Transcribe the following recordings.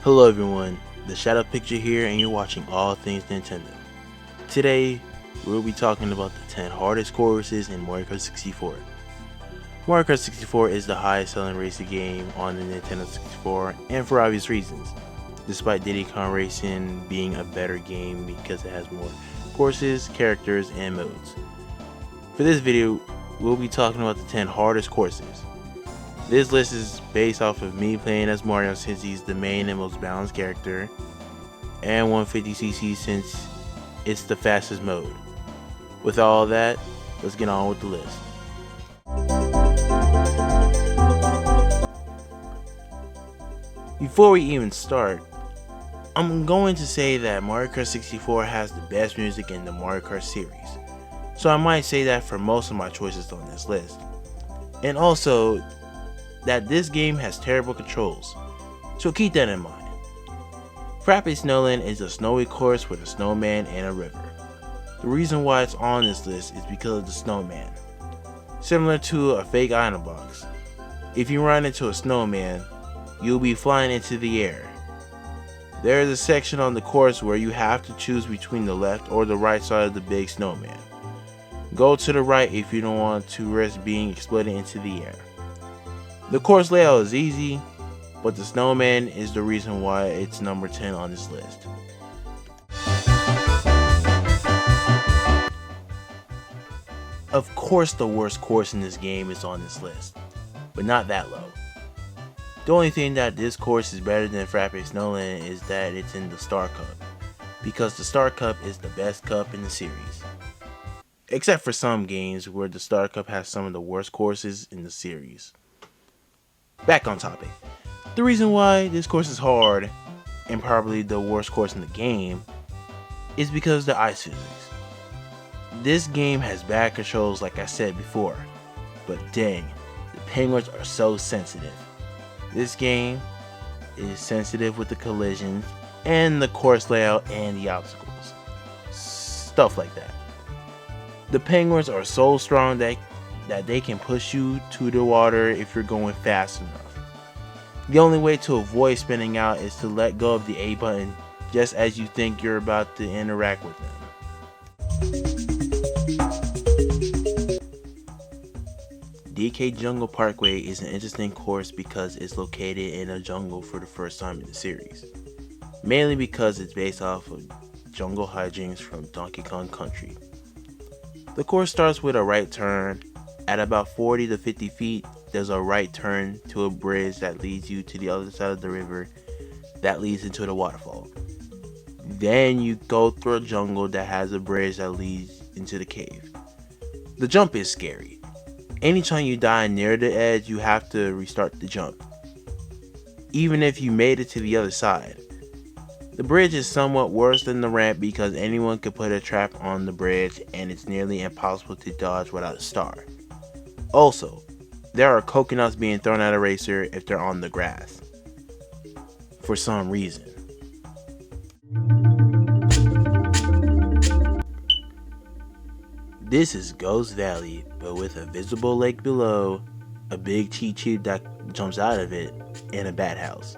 Hello everyone, the Shadow Picture here and you're watching All Things Nintendo. Today, we'll be talking about the 10 hardest courses in Mario Kart 64. Mario Kart 64 is the highest selling racing game on the Nintendo 64 and for obvious reasons, despite Diddy Kong Racing being a better game because it has more courses, characters, and modes. For this video, we'll be talking about the 10 hardest courses. This list is based off of me playing as Mario since he's the main and most balanced character, and 150cc since it's the fastest mode. With all that, let's get on with the list. Before we even start, I'm going to say that Mario Kart 64 has the best music in the Mario Kart series, so I might say that for most of my choices on this list. And also, that this game has terrible controls, so keep that in mind. Frappe Snowland is a snowy course with a snowman and a river. The reason why it's on this list is because of the snowman. Similar to a fake item box, if you run into a snowman, you'll be flying into the air. There is a section on the course where you have to choose between the left or the right side of the big snowman. Go to the right if you don't want to risk being exploded into the air. The course layout is easy, but the snowman is the reason why it's number 10 on this list. Of course the worst course in this game is on this list, but not that low. The only thing that this course is better than Frappe Snowland is that it's in the Star Cup, because the Star Cup is the best cup in the series. Except for some games where the Star Cup has some of the worst courses in the series. Back on topic. The reason why this course is hard, and probably the worst course in the game, is because of the ice physics. This game has bad controls like I said before, but dang, the penguins are so sensitive. This game is sensitive with the collisions, and the course layout and the obstacles. Stuff like that. The penguins are so strong that they can push you to the water if you're going fast enough. The only way to avoid spinning out is to let go of the A button just as you think you're about to interact with them. DK Jungle Parkway is an interesting course because it's located in a jungle for the first time in the series. Mainly because it's based off of jungle hijinks from Donkey Kong Country. The course starts with a right turn. At about 40 to 50 feet, there's a right turn to a bridge that leads you to the other side of the river that leads into the waterfall. Then you go through a jungle that has a bridge that leads into the cave. The jump is scary. Anytime you die near the edge, you have to restart the jump, even if you made it to the other side. The bridge is somewhat worse than the ramp because anyone could put a trap on the bridge and it's nearly impossible to dodge without a star. Also, there are coconuts being thrown at a racer if they're on the grass, for some reason. This is Ghost Valley, but with a visible lake below, a big cheat tube that jumps out of it, and a bat house.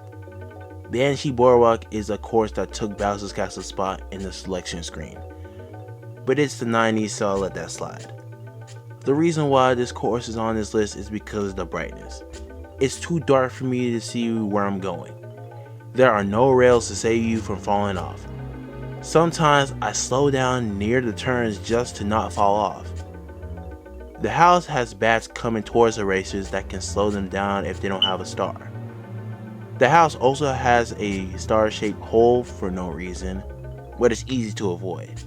Banshee Boardwalk is a course that took Bowser's Castle spot in the selection screen, but it's the 90s, so I'll let that slide. The reason why this course is on this list is because of the brightness. It's too dark for me to see where I'm going. There are no rails to save you from falling off. Sometimes I slow down near the turns just to not fall off. The house has bats coming towards the racers that can slow them down if they don't have a star. The house also has a star-shaped hole for no reason, but it's easy to avoid.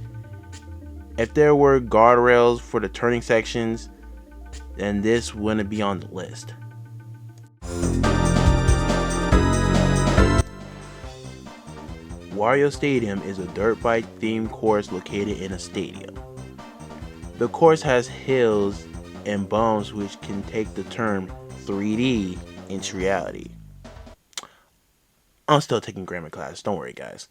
If there were guardrails for the turning sections, then this wouldn't be on the list. Wario Stadium is a dirt bike themed course located in a stadium. The course has hills and bumps which can take the term 3D into reality. I'm still taking grammar class, don't worry guys.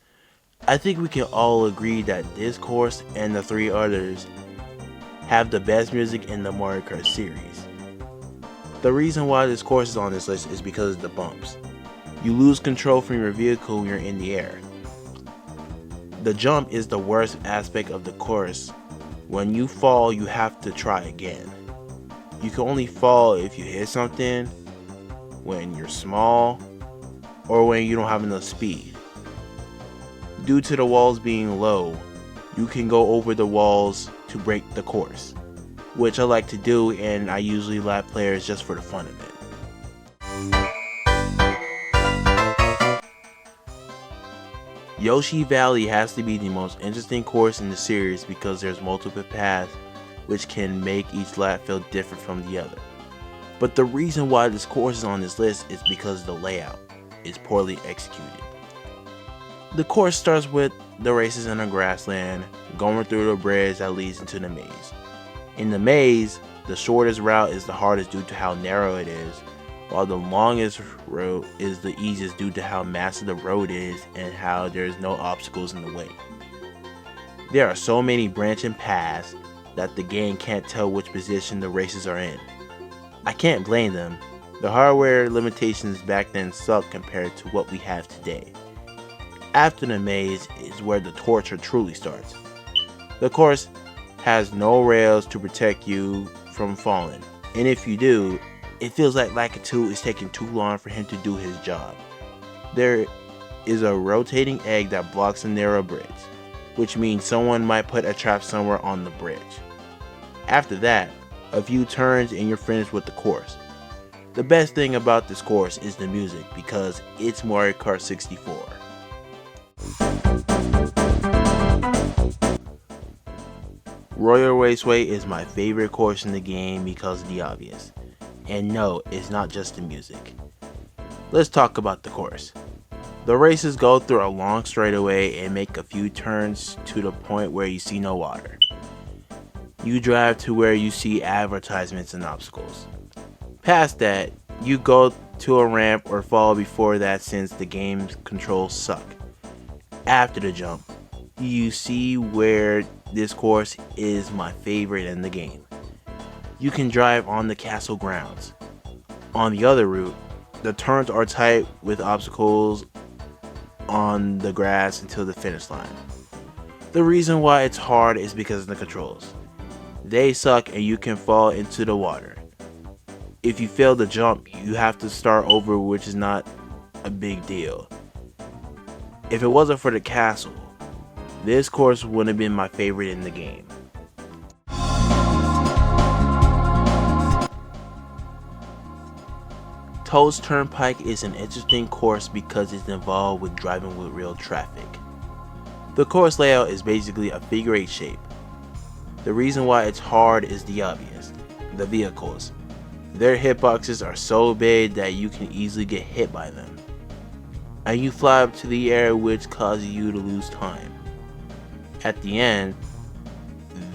I think we can all agree that this course and the 3 others have the best music in the Mario Kart series. The reason why this course is on this list is because of the bumps. You lose control from your vehicle when you're in the air. The jump is the worst aspect of the course. When you fall, you have to try again. You can only fall if you hit something, when you're small, or when you don't have enough speed. Due to the walls being low, you can go over the walls to break the course, which I like to do, and I usually lap players just for the fun of it. Yoshi Valley has to be the most interesting course in the series because there's multiple paths which can make each lap feel different from the other. But the reason why this course is on this list is because the layout is poorly executed. The course starts with the races in a grassland, going through the bridge that leads into the maze. In the maze, the shortest route is the hardest due to how narrow it is, while the longest route is the easiest due to how massive the road is and how there's no obstacles in the way. There are so many branching paths that the game can't tell which position the races are in. I can't blame them. The hardware limitations back then suck compared to what we have today. After the maze is where the torture truly starts. The course has no rails to protect you from falling, and if you do, it feels like Lakitu is taking too long for him to do his job. There is a rotating egg that blocks a narrow bridge, which means someone might put a trap somewhere on the bridge. After that, a few turns and you're finished with the course. The best thing about this course is the music because it's Mario Kart 64. Royal Raceway is my favorite course in the game because of the obvious. And no, it's not just the music. Let's talk about the course. The races go through a long straightaway and make a few turns to the point where you see no water. You drive to where you see advertisements and obstacles. Past that, you go to a ramp or fall before that since the game's controls suck. After the jump, you see where this course is my favorite in the game. You can drive on the castle grounds. On the other route, the turns are tight with obstacles on the grass until the finish line. The reason why it's hard is because of the controls. They suck and you can fall into the water. If you fail the jump, you have to start over, which is not a big deal. If it wasn't for the castle, this course wouldn't have been my favorite in the game. Toad's Turnpike is an interesting course because it's involved with driving with real traffic. The course layout is basically a figure 8 shape. The reason why it's hard is the obvious, the vehicles. Their hitboxes are so big that you can easily get hit by them. And you fly up to the air, which causes you to lose time. At the end,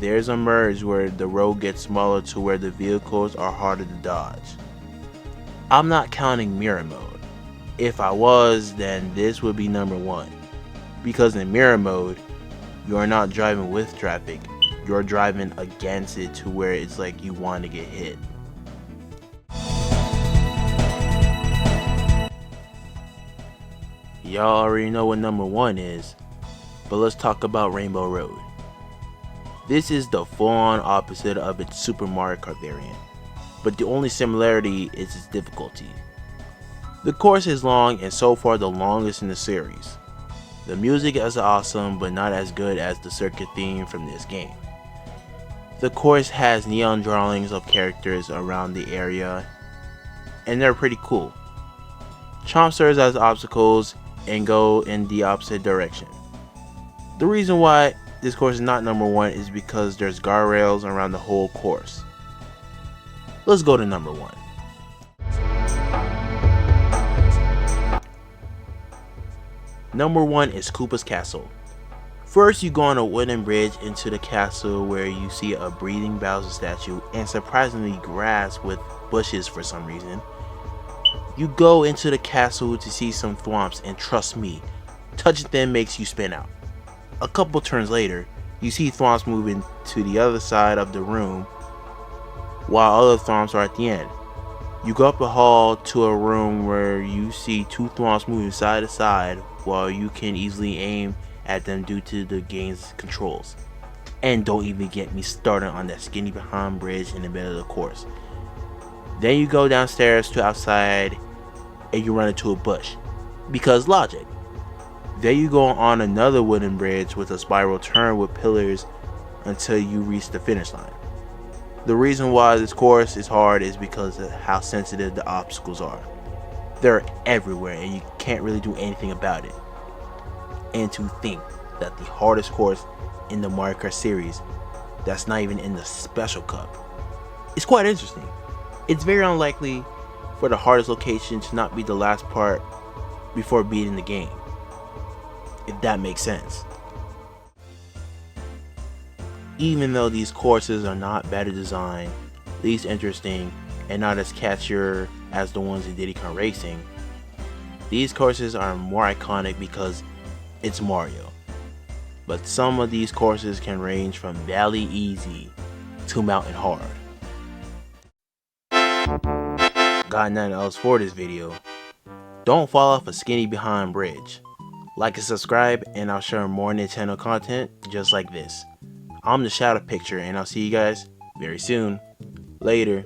there's a merge where the road gets smaller to where the vehicles are harder to dodge. I'm not counting mirror mode. If I was, then this would be number 1. Because in mirror mode, you're not driving with traffic, you're driving against it to where it's like you want to get hit. Y'all already know what number 1 is, but let's talk about Rainbow Road. This is the full-on opposite of its Super Mario Kart variant, but the only similarity is its difficulty. The course is long and so far the longest in the series. The music is awesome, but not as good as the circuit theme from this game. The course has neon drawings of characters around the area, and they're pretty cool. Chomp serves as obstacles and go in the opposite direction. The reason why this course is not number 1 is because there's guardrails around the whole course. Let's go to number 1. Number 1 is Koopa's Castle. First, you go on a wooden bridge into the castle where you see a breathing Bowser statue and surprisingly grass with bushes for some reason. You go into the castle to see some thwomps, and trust me, touching them makes you spin out. A couple turns later, you see thwomps moving to the other side of the room while other thwomps are at the end. You go up a hall to a room where you see two throngs moving side to side while you can easily aim at them due to the game's controls. And don't even get me started on that skinny behind bridge in the middle of the course. Then you go downstairs to outside and you run into a bush. Because logic. Then you go on another wooden bridge with a spiral turn with pillars until you reach the finish line. The reason why this course is hard is because of how sensitive the obstacles are. They're everywhere and you can't really do anything about it. And to think that the hardest course in the Mario Kart series that's not even in the Special Cup is quite interesting. It's very unlikely for the hardest location to not be the last part before beating the game, if that makes sense. Even though these courses are not better designed, least interesting, and not as catchier as the ones in Diddy Kong Racing, these courses are more iconic because it's Mario. But some of these courses can range from valley easy to mountain hard. Got nothing else for this video. Don't fall off a skinny behind bridge. Like and subscribe and I'll share more Nintendo content just like this. I'm the Shadow Picture and I'll see you guys very soon. Later.